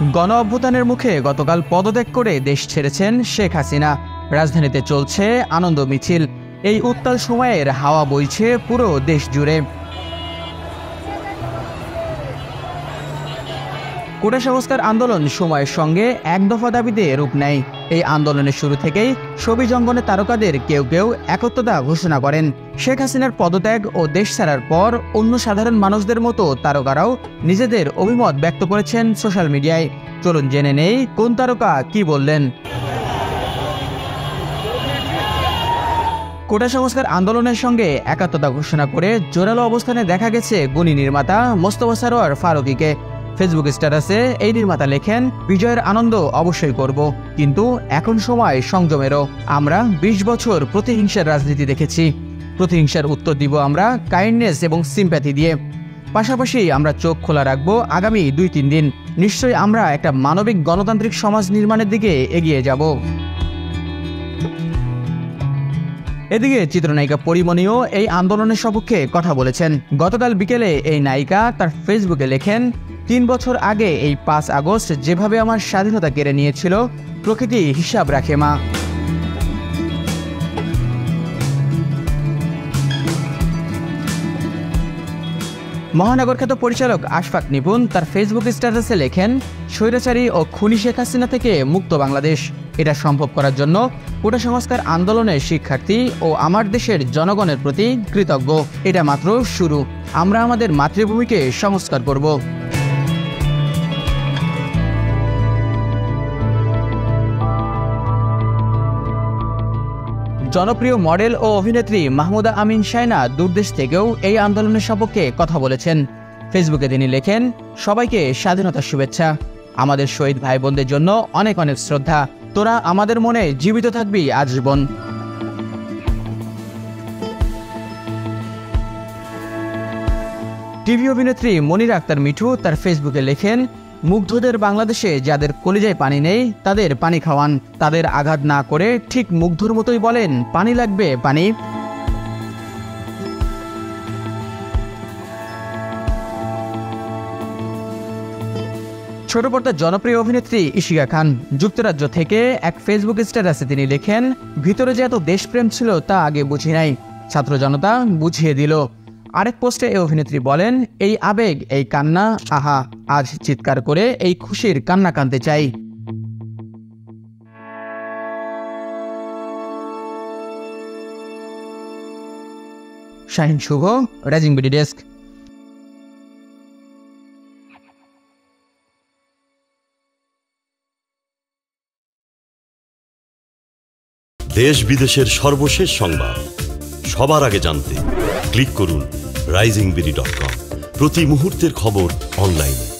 গণ অভ্যুত্থানের মুখে গতকাল পদত্যাগ করে দেশ ছেড়েছেন শেখ হাসিনা। রাজধানীতে চলছে আনন্দ মিছিল। এই উত্তাল সময়ের হাওয়া বইছে পুরো দেশ জুড়ে। কোটা সংস্কার আন্দোলন সময়ের সঙ্গে এক দফা দাবিতে রূপ নেয়। এই আন্দোলনের শুরু থেকেই ছবি জঙ্গনের তারকাদের কেউ কেউ একত্রতা ঘোষণা করেন। শেখ হাসিনার পদত্যাগ ও দেশ ছাড়ার পর অন্য সাধারণ মানুষদের মতো তারকারাও নিজেদের অভিমত ব্যক্ত করেছেন সোশ্যাল মিডিয়ায়। চলুন জেনে নেই কোন তারকা কি বললেন। কোটা সংস্কার আন্দোলনের সঙ্গে একাত্মতা ঘোষণা করে জোরালো অবস্থানে দেখা গেছে গুণী নির্মাতা মোস্তফা সরোয়ার ফারুকীকে। ফেসবুক স্ট্যাটাসে এই নির্মাতা লেখেন, বিজয়ের আনন্দ অবশ্যই করব, কিন্তু এখন সময় সংযমেরও। আমরা ২০ বছর প্রতিহিংসার রাজনীতি দেখেছি। প্রতিহিংসার উত্তর দিব আমরা কাইন্ডনেস এবং সিম্প্যাথি দিয়ে। পাশাপাশি আমরা চোখ খোলা রাখব আগামী ২-৩ দিন। নিশ্চয়ই আমরা একটা মানবিক গণতান্ত্রিক সমাজ নির্মাণের দিকে এগিয়ে যাব। এদিকে চিত্রনায়িকা পরিমণিও এই আন্দোলনের সপক্ষে কথা বলেছেন। গতকাল বিকেলে এই নায়িকা তার ফেসবুকে লেখেন, ৩ বছর আগে এই ৫ আগস্ট যেভাবে আমার স্বাধীনতা কেড়ে নিয়েছিল, প্রকৃতি হিসাব রাখে মা। মহানগর খ্যাত পরিচালক আশফাক নিপুণ তার ফেসবুক স্ট্যাটাসে লেখেন, স্বৈরাচারী ও খুনি শেখ হাসিনা থেকে মুক্ত বাংলাদেশ। এটা সম্ভব করার জন্য কোটা সংস্কার আন্দোলনের শিক্ষার্থী ও আমার দেশের জনগণের প্রতি কৃতজ্ঞ। এটা মাত্র শুরু। আমরা আমাদের মাতৃভূমিকে সংস্কার করব। জনপ্রিয় মডেল ও অভিনেত্রী মাহমুদা আমিন শায়না দূরদেশ থেকেও এই আন্দোলনের সপক্ষে কথা বলেছেন। ফেসবুকে তিনি লেখেন, সবাইকে স্বাধীনতার শুভেচ্ছা। আমাদের শহীদ ভাই বোনদের জন্য অনেক অনেক শ্রদ্ধা। তোরা আমাদের মনে জীবিত থাকবি আজীবন। টিভি অভিনেত্রী মনিরা আক্তার মিঠু তার ফেসবুকে লেখেন, মুগ্ধদের বাংলাদেশে যাদের কলিজায় পানি নেই তাদের পানি খাওয়ান। তাদের আঘাত না করে ঠিক মুগ্ধর মতোই বলেন, পানি লাগবে পানি। ছোট পর্দার জনপ্রিয় অভিনেত্রী ইশিকা খান যুক্তরাজ্য থেকে এক ফেসবুক স্ট্যাটাসে তিনি লেখেন, ভিতরে যে এত দেশপ্রেম ছিল তা আগে বুঝি নাই, ছাত্র জনতা বুঝিয়ে দিল। আরেক পোস্টে এই অভিনেত্রী বলেন, এই আবেগ, এই কান্না, আহা, আজ চিৎকার করে এই খুশির কান্না কাঁদতে চাই। শাহিন শুভ, রাইজিং বিডি ডেস্ক। দেশ বিদেশের সর্বশেষ সংবাদ সবার আগে জানতে ক্লিক করুন risingBD.com। প্রতি মুহূর্তের খবর অনলাইনে।